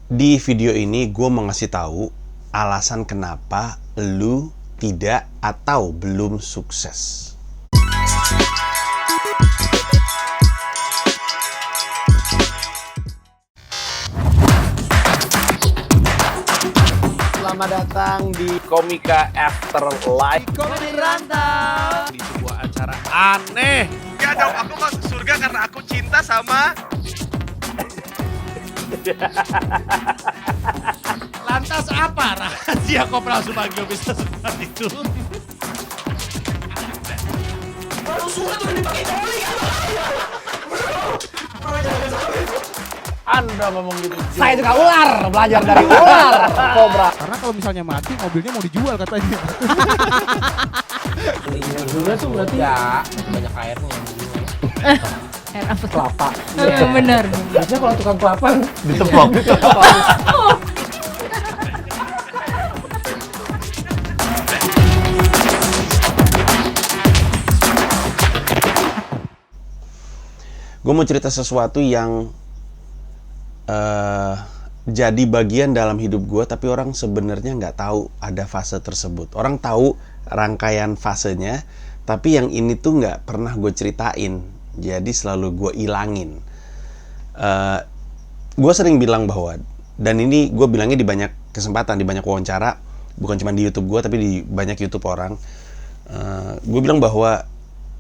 Di video ini gue mau ngasih tahu alasan kenapa lu tidak atau belum sukses. Selamat datang di Komika Afterlife. Komedi Rantau. Di sebuah acara aneh. Gak dong, aku masuk surga karena aku cinta sama Lantas apa rahasia Kopral Subagio bisa seperti itu? Anda ngomong gitu. Saya juga ular, belajar dari ular, kobra. Karena kalau misalnya mati, mobilnya mau dijual katanya. Dulunya tuh berarti ya banyak airnya. Air apa? Kelapa. Bener. Biasanya kalau tukang kelapa Ditepok. Gue mau cerita sesuatu yang jadi bagian dalam hidup gue, tapi orang sebenarnya nggak tahu ada fase tersebut. Orang tahu rangkaian fasenya, tapi yang ini tuh nggak pernah gue ceritain. Jadi selalu gue ilangin. Gue sering bilang bahwa, dan ini gue bilangnya di banyak kesempatan, di banyak wawancara, bukan cuma di YouTube gue, tapi di banyak YouTube orang. Gue bilang bahwa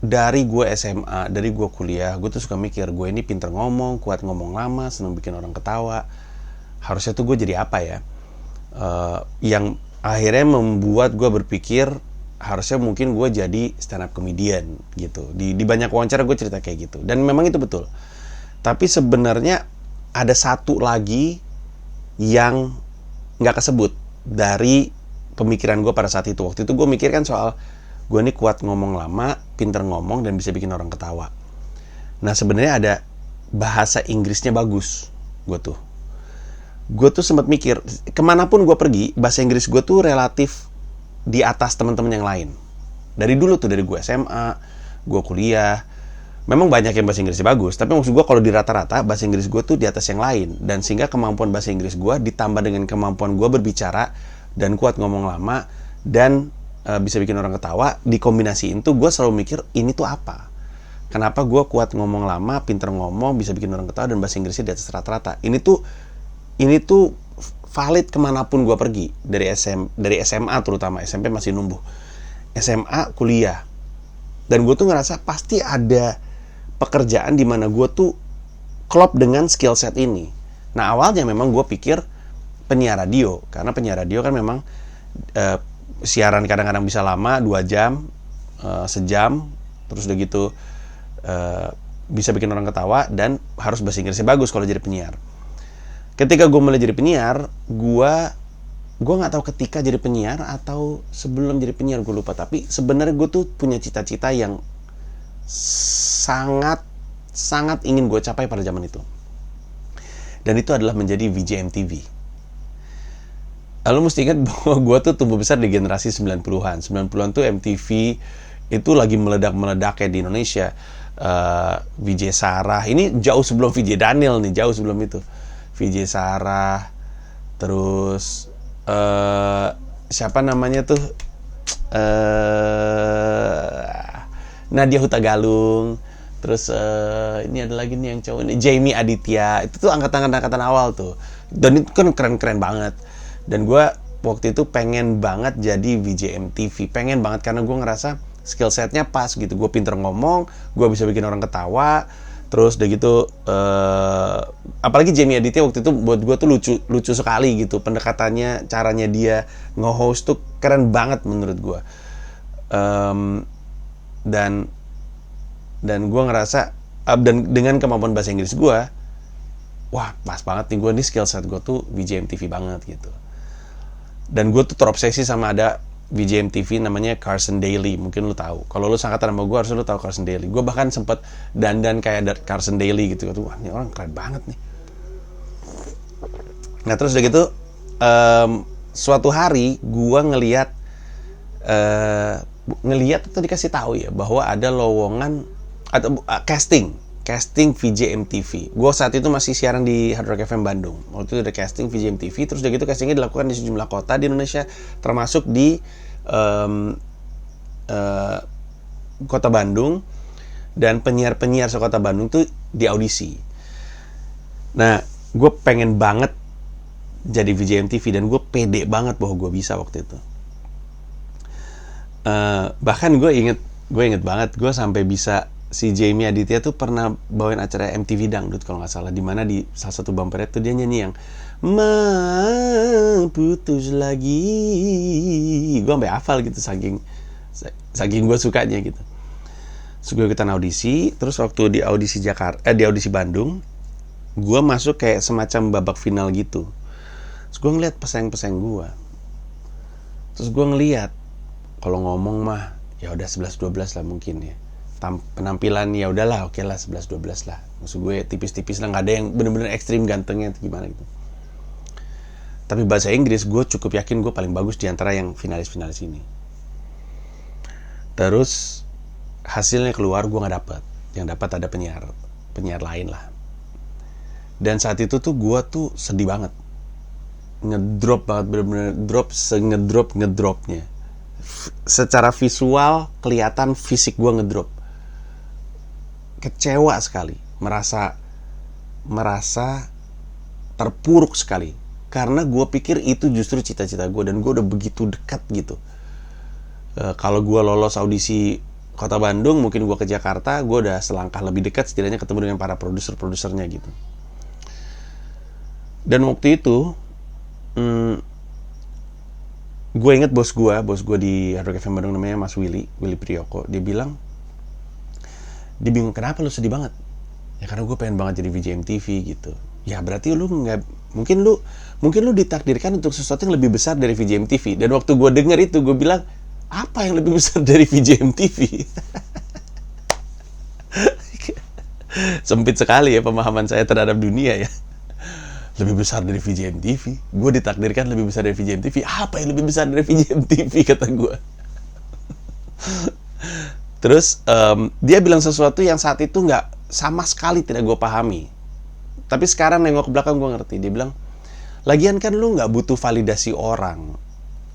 dari gue SMA, dari gue kuliah, gue tuh suka mikir, gue ini pinter ngomong, kuat ngomong lama, seneng bikin orang ketawa. Harusnya tuh gue jadi apa ya? Yang akhirnya membuat gue berpikir, harusnya mungkin gue jadi stand up comedian gitu. Di banyak wawancara gue cerita kayak gitu. Dan memang itu betul. Tapi sebenarnya ada satu lagi yang gak kesebut dari pemikiran gue pada saat itu. Waktu itu gue mikir kan soal gue ini kuat ngomong lama, pinter ngomong, dan bisa bikin orang ketawa. Nah sebenarnya ada bahasa Inggrisnya bagus. Gue tuh sempat mikir, kemanapun gue pergi, bahasa Inggris gue tuh relatif di atas teman-teman yang lain. Dari dulu tuh, dari gue SMA, gue kuliah, memang banyak yang bahasa Inggrisnya bagus, tapi maksud gue kalau di rata-rata, bahasa Inggris gue tuh di atas yang lain. Dan sehingga kemampuan bahasa Inggris gue ditambah dengan kemampuan gue berbicara, dan kuat ngomong lama, dan bisa bikin orang ketawa, dikombinasiin tuh gue selalu mikir, ini tuh apa? Kenapa gue kuat ngomong lama, pinter ngomong, bisa bikin orang ketawa, dan bahasa Inggrisnya di atas rata-rata? Ini tuh valid kemanapun gue pergi. Dari SMA terutama, SMP masih numbuh, SMA, kuliah. Dan gue tuh ngerasa pasti ada pekerjaan di mana gue tuh klop dengan skill set ini. Nah awalnya memang gue pikir penyiar radio, karena penyiar radio kan memang siaran kadang-kadang bisa lama, 2 jam, sejam, terus udah gitu bisa bikin orang ketawa, dan harus bahasa Inggrisnya bagus kalau jadi penyiar. Ketika gue mulai jadi penyiar, gue nggak tahu ketika jadi penyiar atau sebelum jadi penyiar, gue lupa. Tapi sebenarnya gue tuh punya cita-cita yang sangat ingin gue capai pada zaman itu. Dan itu adalah menjadi VJ MTV. Lalu mesti ingat bahwa gue tuh tumbuh besar di generasi 90-an. 90-an tuh MTV itu lagi meledak-meledak kayak di Indonesia. VJ Sarah, ini jauh sebelum VJ Daniel nih, jauh sebelum itu. VJ Sarah, terus siapa namanya tuh? Nadia Hutagalung. Terus ini ada lagi nih yang cowok ini, Jamie Aditya. Itu tuh angkatan awal tuh. Dan itu kan keren-keren banget. Dan gue waktu itu pengen banget jadi VJ MTV. Pengen banget karena gue ngerasa skill setnya pas gitu. Gue pinter ngomong, gue bisa bikin orang ketawa. Terus udah gitu, apalagi Jamie Aditya waktu itu buat gue tuh lucu sekali gitu. Pendekatannya, caranya dia nge-host tuh keren banget menurut gue. Dan gue ngerasa, dan dengan kemampuan bahasa Inggris gue, wah pas banget nih, gue nih skill set gue tuh VJ MTV banget gitu. Dan gue tuh terobsesi sama ada VJ MTV namanya Carson Daly, mungkin lu tahu. Kalau lu sangkatan sama gue, harusnya lu tahu Carson Daly. Gue bahkan sempet dandan kayak Carson Daly gitu. Wah ini orang keren banget nih. Nah terus udah gitu, suatu hari gue ngeliat atau dikasih tahu ya bahwa ada lowongan atau casting casting VJ MTV. Gue saat itu masih siaran di Hard Rock FM Bandung. Waktu itu ada casting VJ MTV, terus udah gitu castingnya dilakukan di sejumlah kota di Indonesia, termasuk di kota Bandung, dan penyiar-penyiar sekota Bandung tuh di audisi. Nah, gue pengen banget jadi VJ MTV dan gue pede banget bahwa gue bisa waktu itu. Bahkan gue inget banget gue sampai bisa, si Jamie Aditya tuh pernah bawain acara MTV Dangdut kalau nggak salah, di mana di salah satu bumpernya tuh dia nyanyi yang putus lagi. Gue sampai hafal gitu saking gue sukanya gitu. Terus gue ikutan audisi, terus waktu di audisi di audisi Bandung, gue masuk kayak semacam babak final gitu. Terus gue ngeliat pesaing-pesaing gue. Terus gue ngeliat, kalau ngomong mah ya udah 11-12 lah mungkin ya. Penampilan ya udahlah, oke lah 11-12 lah. Maksud gue tipis-tipis lah, nggak ada yang bener-bener ekstrim gantengnya atau gimana gitu. Tapi bahasa Inggris gue cukup yakin gue paling bagus di antara yang finalis-finalis ini. Terus hasilnya keluar, gue nggak dapet. Yang dapat ada penyiar lain lah. Dan saat itu tuh gue tuh sedih banget, ngedrop banget, bener-bener drop, ngedropnya. Secara visual kelihatan fisik gue ngedrop. Kecewa sekali, merasa terpuruk sekali, karena gue pikir itu justru cita-cita gue dan gue udah begitu dekat gitu. Kalau gue lolos audisi Kota Bandung, mungkin gue ke Jakarta, gue udah selangkah lebih dekat setidaknya ketemu dengan para produsernya gitu. Dan waktu itu gue inget bos gue di Hard Rock FM Bandung namanya Mas Willy Priyoko. Dia bingung, kenapa lu sedih banget? Ya karena gue pengen banget jadi VJ MTV gitu. Ya berarti lu nggak, mungkin lu ditakdirkan untuk sesuatu yang lebih besar dari VJ MTV. Dan waktu gue denger itu, gue bilang, apa yang lebih besar dari VJ MTV? Sempit sekali ya pemahaman saya terhadap dunia ya. Lebih besar dari VJ MTV, gue ditakdirkan lebih besar dari VJ MTV. Apa yang lebih besar dari VJ MTV, kata gue. Terus dia bilang sesuatu yang saat itu nggak, sama sekali tidak gue pahami. Tapi sekarang nengok ke belakang gue ngerti. Dia bilang, lagian kan lu nggak butuh validasi orang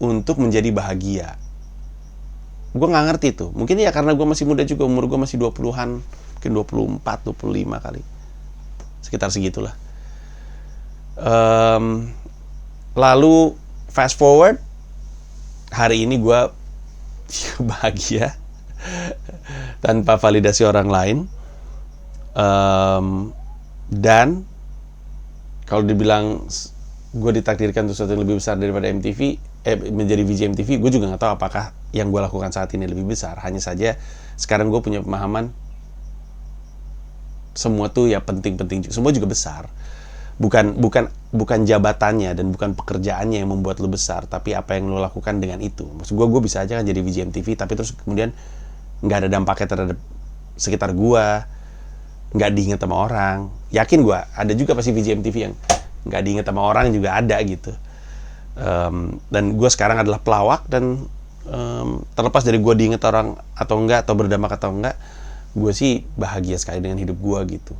untuk menjadi bahagia. Gue nggak ngerti tuh. Mungkin ya karena gue masih muda juga, umur gue masih 20-an, mungkin 24, 25 kali. Sekitar segitulah. Lalu fast forward, hari ini gue bahagia tanpa validasi orang lain, dan kalau dibilang gue ditakdirkan untuk sesuatu yang lebih besar daripada MTV, menjadi VJ MTV, gue juga nggak tahu apakah yang gue lakukan saat ini lebih besar. Hanya saja sekarang gue punya pemahaman semua tuh ya penting-penting, semua juga besar. Bukan jabatannya dan bukan pekerjaannya yang membuat lo besar, tapi apa yang lo lakukan dengan itu. Maksud gue bisa aja kan jadi VJ MTV, tapi terus kemudian nggak ada dampaknya terhadap sekitar gue, nggak diingat sama orang. Yakin gue, ada juga pasti VJ MTV yang nggak diingat sama orang juga ada gitu. Dan gue sekarang adalah pelawak, dan terlepas dari gue diingat orang atau enggak, atau berdampak atau enggak, gue sih bahagia sekali dengan hidup gue gitu.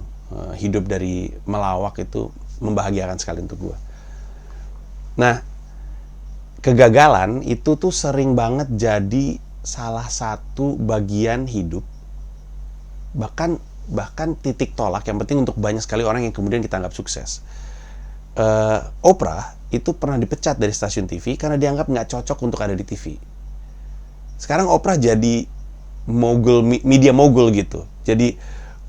Hidup dari melawak itu membahagiakan sekali untuk gue. Nah, kegagalan itu tuh sering banget jadi salah satu bagian hidup, bahkan titik tolak yang penting untuk banyak sekali orang yang kemudian kita anggap sukses. Oprah itu pernah dipecat dari stasiun TV karena dianggap nggak cocok untuk ada di TV. Sekarang Oprah jadi mogul, media mogul gitu. Jadi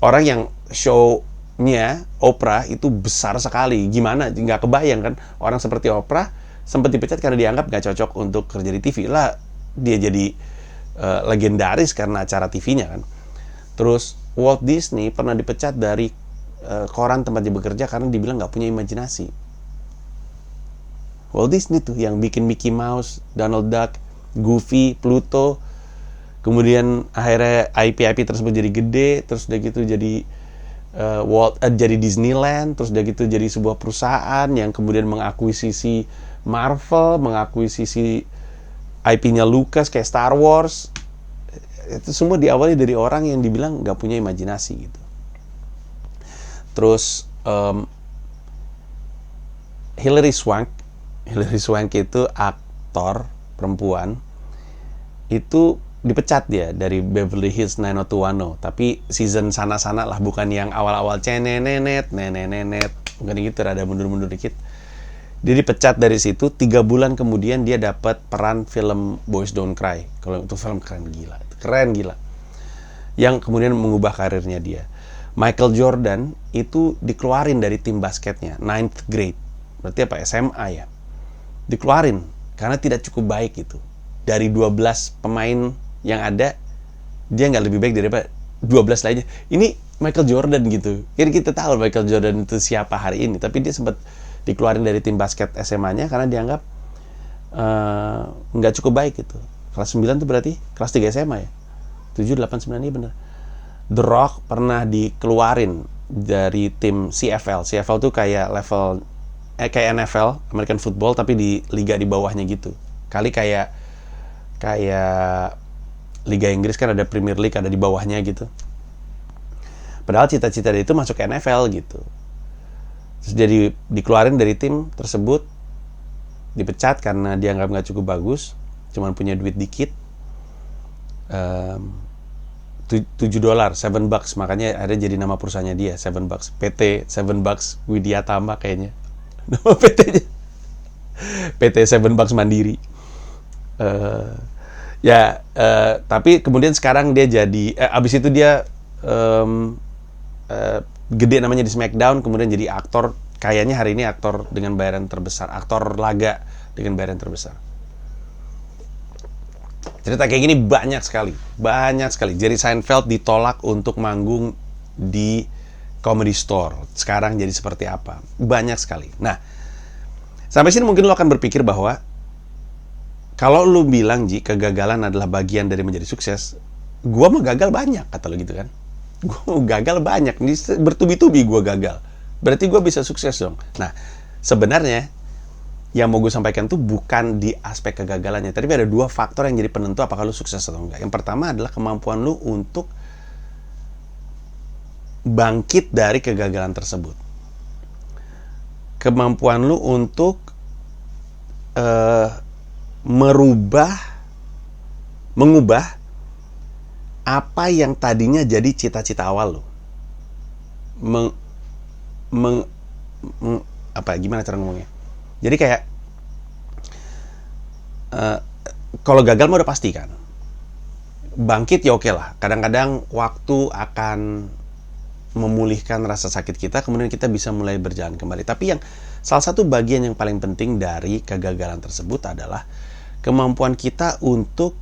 orang yang show-nya Oprah itu besar sekali. Gimana? Nggak kebayang kan? Orang seperti Oprah sempat dipecat karena dianggap nggak cocok untuk kerja di TV. Lah, dia jadi legendaris karena acara TV-nya kan. Terus Walt Disney pernah dipecat dari koran tempat dia bekerja karena dibilang nggak punya imajinasi. Walt Disney tuh yang bikin Mickey Mouse, Donald Duck, Goofy, Pluto. Kemudian akhirnya IP tersebut jadi gede, terus udah gitu jadi jadi Disneyland, terus udah gitu jadi sebuah perusahaan yang kemudian mengakuisisi Marvel, mengakuisisi IP-nya Lucas kayak Star Wars. Itu semua diawali dari orang yang dibilang nggak punya imajinasi gitu. Terus Hilary Swank itu aktor perempuan, itu dipecat dia dari Beverly Hills 90210, tapi season sana-sana lah, bukan yang awal-awal nenenet, bukan gitu, rada mundur-mundur dikit. Dia dipecat dari situ. 3 bulan kemudian dia dapat peran film Boys Don't Cry. Kalau itu film keren gila, yang kemudian mengubah karirnya dia. Michael Jordan itu dikeluarin dari tim basketnya, 9th grade, berarti apa, SMA ya, dikeluarin karena tidak cukup baik gitu. Dari 12 pemain yang ada, dia nggak lebih baik daripada 12 lainnya. Ini Michael Jordan gitu. Jadi kita tahu Michael Jordan itu siapa hari ini, tapi dia sempat dikeluarin dari tim basket SMA-nya karena dianggap nggak cukup baik gitu. Kelas 9 tuh berarti kelas 3 SMA ya. 7, 8, 9, iya bener. The Rock pernah dikeluarin dari tim CFL. CFL tuh kayak level kayak NFL, American Football, tapi di liga di bawahnya gitu. Kali kayak Liga Inggris kan ada Premier League, ada di bawahnya gitu. Padahal cita-cita dia itu masuk ke NFL gitu. Terus jadi dikeluarin dari tim tersebut, dipecat karena dia nggak cukup bagus, cuman punya duit dikit. $7, $7, makanya ada jadi nama perusahaannya dia, $7, PT $7 Widyatama kayaknya. Nama PT-nya. PT $7 Mandiri. Tapi kemudian sekarang dia jadi abis itu dia gede namanya di SmackDown, kemudian jadi aktor, kayaknya hari ini aktor dengan bayaran terbesar, aktor laga dengan bayaran terbesar. Cerita kayak gini banyak sekali. Jerry Seinfeld ditolak untuk manggung di Comedy Store, sekarang jadi seperti apa, banyak sekali. Nah, sampai sini mungkin lo akan berpikir bahwa kalau lu bilang, Ji, kegagalan adalah bagian dari menjadi sukses, gua mah gagal banyak, kata lu gitu kan. Gua gagal banyak, bertubi-tubi gua gagal. Berarti gua bisa sukses dong. Nah, sebenarnya yang mau gue sampaikan tuh bukan di aspek kegagalannya, tapi ada 2 faktor yang jadi penentu apakah lu sukses atau enggak. Yang pertama adalah kemampuan lu untuk bangkit dari kegagalan tersebut. Kemampuan lu untuk mengubah apa yang tadinya jadi cita-cita awal lo. Gimana cara ngomongnya? Jadi kayak kalau gagal mah udah pasti kan. Bangkit ya oke lah. Kadang-kadang waktu akan memulihkan rasa sakit kita, kemudian kita bisa mulai berjalan kembali. Tapi yang salah satu bagian yang paling penting dari kegagalan tersebut adalah kemampuan kita untuk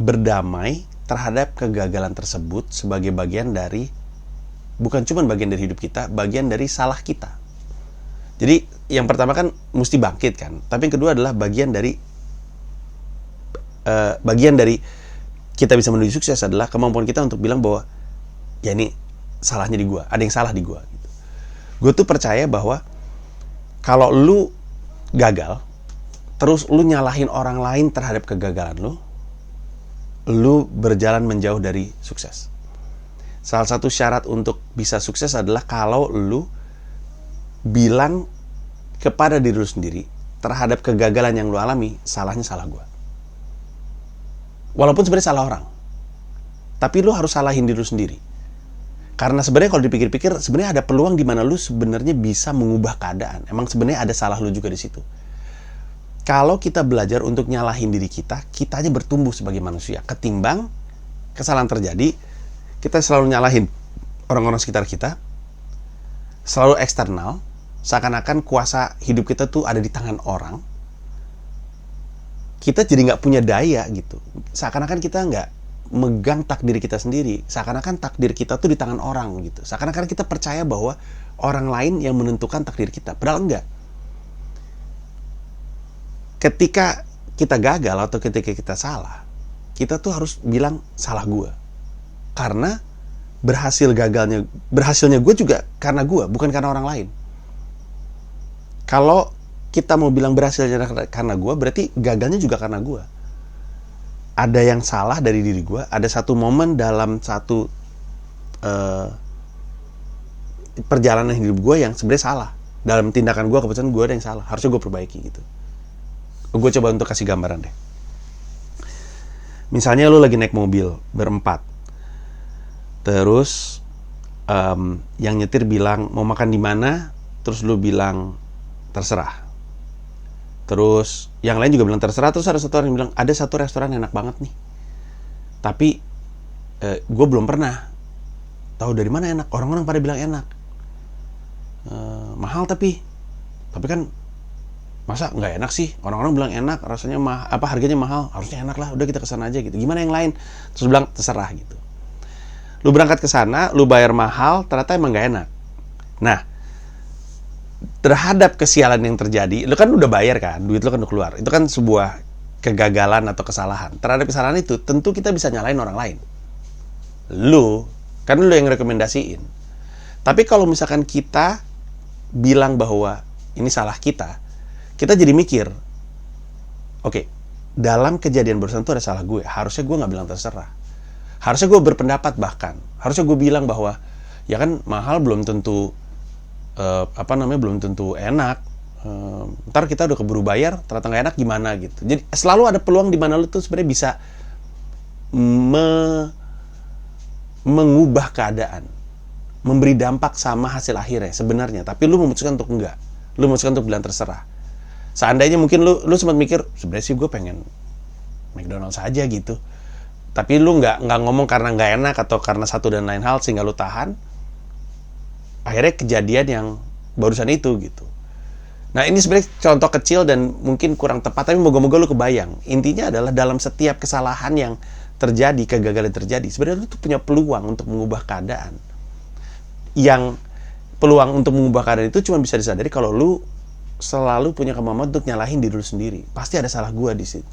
berdamai terhadap kegagalan tersebut sebagai bagian dari, bukan cuma bagian dari hidup kita, bagian dari salah kita. Jadi yang pertama kan mesti bangkit kan, tapi yang kedua adalah bagian dari kita bisa menuju sukses adalah kemampuan kita untuk bilang bahwa ya ini salahnya di gua, ada yang salah di gua gitu. Gue tuh percaya bahwa kalau lu gagal terus lu nyalahin orang lain terhadap kegagalan lu berjalan menjauh dari sukses. Salah satu syarat untuk bisa sukses adalah kalau lu bilang kepada diri lu sendiri terhadap kegagalan yang lu alami, salahnya salah gua. Walaupun sebenarnya salah orang, tapi lu harus salahin diri lu sendiri. Karena sebenarnya kalau dipikir-pikir, sebenarnya ada peluang di mana lu sebenarnya bisa mengubah keadaan. Emang sebenarnya ada salah lu juga di situ. Kalau kita belajar untuk nyalahin diri kita, kita aja bertumbuh sebagai manusia. Ketimbang kesalahan terjadi, kita selalu nyalahin orang-orang sekitar kita, selalu eksternal, seakan-akan kuasa hidup kita tuh ada di tangan orang. Kita jadi nggak punya daya gitu. Seakan-akan kita nggak megang takdir kita sendiri, seakan-akan takdir kita tuh di tangan orang gitu, seakan-akan kita percaya bahwa orang lain yang menentukan takdir kita, padahal enggak. Ketika kita gagal atau ketika kita salah, kita tuh harus bilang salah gue, karena berhasilnya gue juga karena gue, bukan karena orang lain. Kalau kita mau bilang berhasilnya karena gue, berarti gagalnya juga karena gue. Ada yang salah dari diri gue. Ada satu momen dalam satu perjalanan hidup gue yang sebenarnya salah. Dalam tindakan gue, keputusan gue ada yang salah. Harusnya gue perbaiki gitu. Gue coba untuk kasih gambaran deh. Misalnya lu lagi naik mobil berempat. Terus yang nyetir bilang mau makan di mana, terus lu bilang terserah. Terus yang lain juga bilang terserah, terus ada satu orang yang bilang ada satu restoran enak banget nih. Tapi gue belum pernah. Tahu dari mana enak? Orang-orang pada bilang enak. Mahal tapi kan masa nggak enak sih? Orang-orang bilang enak, rasanya harganya mahal, harusnya enak lah. Udah kita kesana aja gitu. Gimana yang lain? Terus bilang terserah gitu. Lu berangkat ke sana, lu bayar mahal, ternyata emang nggak enak. Nah, terhadap kesialan yang terjadi, lu kan udah bayar kan, duit lu kan udah keluar. Itu kan sebuah kegagalan atau kesalahan. Terhadap kesalahan itu, tentu kita bisa nyalain orang lain. Lu yang rekomendasiin. Tapi kalau misalkan kita bilang bahwa ini salah kita jadi mikir, oke, dalam kejadian barusan itu ada salah gue. Harusnya gue nggak bilang terserah. Harusnya gue berpendapat bahkan. Harusnya gue bilang bahwa ya kan mahal belum tentu belum tentu enak. Ntar kita udah keburu bayar, ternyata nggak enak gimana gitu. Jadi selalu ada peluang di mana lu tuh sebenarnya bisa mengubah keadaan, memberi dampak sama hasil akhirnya sebenarnya. Tapi lu memutuskan untuk enggak. Lu memutuskan untuk bilang terserah. Seandainya mungkin lu sempat mikir, sebenarnya sih gue pengen McDonald's aja gitu. Tapi lu nggak ngomong karena nggak enak atau karena satu dan lain hal sehingga lu tahan. Akhirnya kejadian yang barusan itu gitu. Nah ini sebenarnya contoh kecil dan mungkin kurang tepat, tapi moga-moga lu kebayang. Intinya adalah dalam setiap kesalahan yang terjadi, kegagalan terjadi, sebenarnya lu tuh punya peluang untuk mengubah keadaan. Yang peluang untuk mengubah keadaan itu cuma bisa disadari kalau lu selalu punya kemampuan untuk nyalahin diri lu sendiri. Pasti ada salah gua di situ.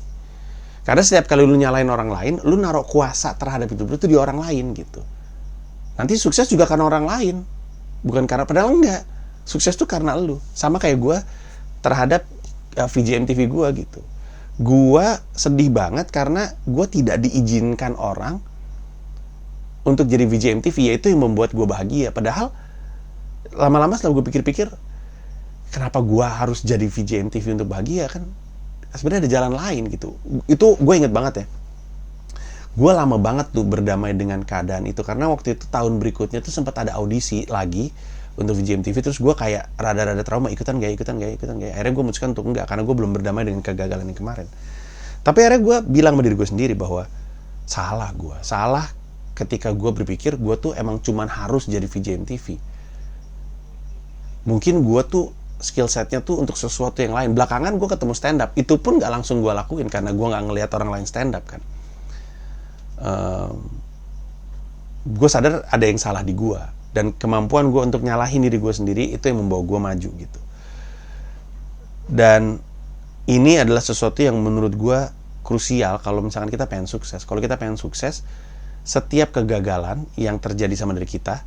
Karena setiap kali lu nyalain orang lain, lu naruh kuasa terhadap hidup lu itu di orang lain gitu. Nanti sukses juga karena orang lain. Bukan karena, padahal enggak. Sukses tuh karena lu. Sama kayak gue terhadap VJ MTV gue gitu. Gue sedih banget karena gue tidak diizinkan orang untuk jadi VJ MTV, yaitu yang membuat gue bahagia. Padahal lama-lama setelah gue pikir-pikir, kenapa gue harus jadi VJ MTV untuk bahagia kan? Sebenarnya ada jalan lain gitu. Itu gue inget banget ya. Gue lama banget tuh berdamai dengan keadaan itu. Karena waktu itu tahun berikutnya tuh sempat ada audisi lagi untuk VJ MTV. Terus gue kayak rada-rada trauma, ikutan gak. Akhirnya gue memutuskan untuk enggak, karena gue belum berdamai dengan kegagalan yang kemarin. Tapi akhirnya gue bilang sama diri gue sendiri bahwa salah ketika gue berpikir gue tuh emang cuman harus jadi VJ MTV. Mungkin gue tuh skill setnya tuh untuk sesuatu yang lain. Belakangan gue ketemu stand up, itu pun gak langsung gue lakuin karena gue gak ngelihat orang lain stand up kan. Gue sadar ada yang salah di gue, dan kemampuan gue untuk nyalahin diri gue sendiri itu yang membawa gue maju gitu. Dan ini adalah sesuatu yang menurut gue krusial kalau misalkan kita pengen sukses. Kalau kita pengen sukses, setiap kegagalan yang terjadi sama diri kita,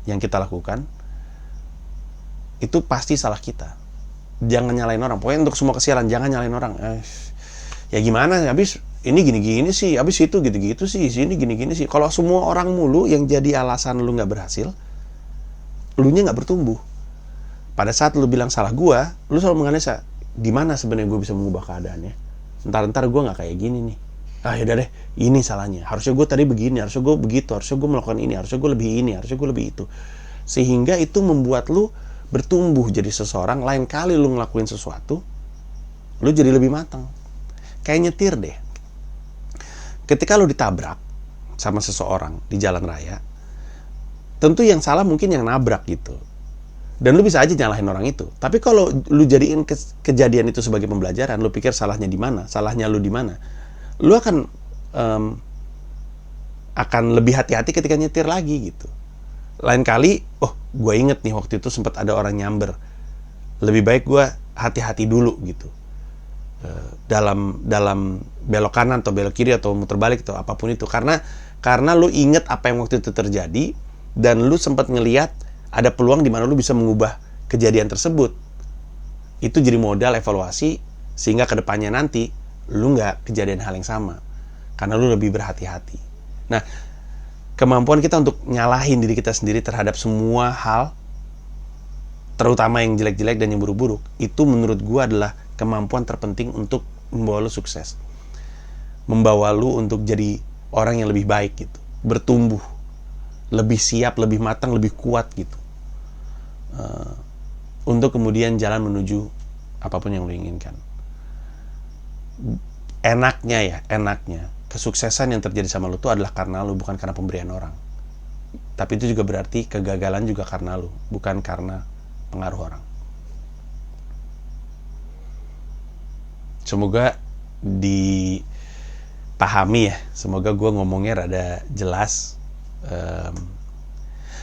yang kita lakukan, itu pasti salah kita. Jangan nyalain orang. Pokoknya untuk semua kesialan jangan nyalain orang. Ya gimana? Habis ini gini-gini sih, habis itu gitu-gitu sih, sini gini-gini sih. Kalau semua orang mulu yang jadi alasan lu nggak berhasil, lunya nggak bertumbuh. Pada saat lu bilang salah gua, lu selalu menganalisa gimana sebenarnya gue bisa mengubah keadaannya. Ntar gue nggak kayak gini nih. Yaudah deh, ini salahnya. Harusnya gue tadi begini, harusnya gue begitu, harusnya gue melakukan ini, harusnya gue lebih ini, harusnya gue lebih itu. Sehingga itu membuat lu bertumbuh jadi seseorang. Lain kali lu ngelakuin sesuatu, lu jadi lebih matang. Kayak nyetir deh. Ketika lu ditabrak sama seseorang di jalan raya, tentu yang salah mungkin yang nabrak gitu. Dan lu bisa aja nyalahin orang itu. Tapi kalau lu jadiin kejadian itu sebagai pembelajaran, lu pikir salahnya di mana, salahnya lu di mana, lu akan lebih hati-hati ketika nyetir lagi gitu. Lain kali, gue inget nih waktu itu sempat ada orang nyamber. Lebih baik gue hati-hati dulu gitu. Dalam belok kanan atau belok kiri atau muter balik atau apapun itu. Karena lu inget apa yang waktu itu terjadi, dan lu sempat ngelihat ada peluang di mana lu bisa mengubah kejadian tersebut. Itu jadi modal evaluasi, sehingga kedepannya nanti lu nggak kejadian hal yang sama. Karena lu lebih berhati-hati. Nah, kemampuan kita untuk nyalahin diri kita sendiri terhadap semua hal terutama yang jelek-jelek dan yang buruk-buruk, itu menurut gue adalah kemampuan terpenting untuk membawa lu sukses, membawa lu untuk jadi orang yang lebih baik gitu, bertumbuh, lebih siap, lebih matang, lebih kuat gitu, untuk kemudian jalan menuju apapun yang lu inginkan. Enaknya kesuksesan yang terjadi sama lu itu adalah karena lu, bukan karena pemberian orang. Tapi itu juga berarti kegagalan juga karena lu, bukan karena pengaruh orang. Semoga dipahami ya, semoga gue ngomongnya rada jelas.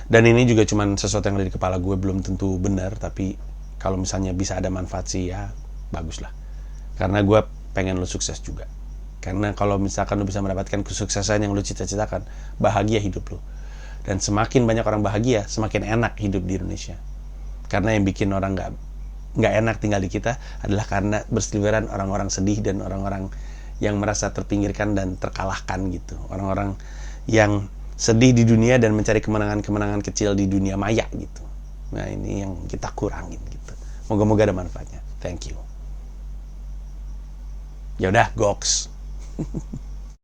Dan ini juga cuman sesuatu yang ada di kepala gue, belum tentu benar, tapi kalau misalnya bisa ada manfaat sih ya bagus lah. Karena gue pengen lu sukses juga. Karena kalau misalkan lu bisa mendapatkan kesuksesan yang lu cita-citakan, bahagia hidup lu. Dan semakin banyak orang bahagia, semakin enak hidup di Indonesia. Karena yang bikin orang nggak enak tinggal di kita adalah karena berseliweran orang-orang sedih dan orang-orang yang merasa terpinggirkan dan terkalahkan gitu. Orang-orang yang sedih di dunia dan mencari kemenangan-kemenangan kecil di dunia maya gitu. Nah, ini yang kita kurangin gitu. Moga-moga ada manfaatnya. Thank you. Ya udah, goks.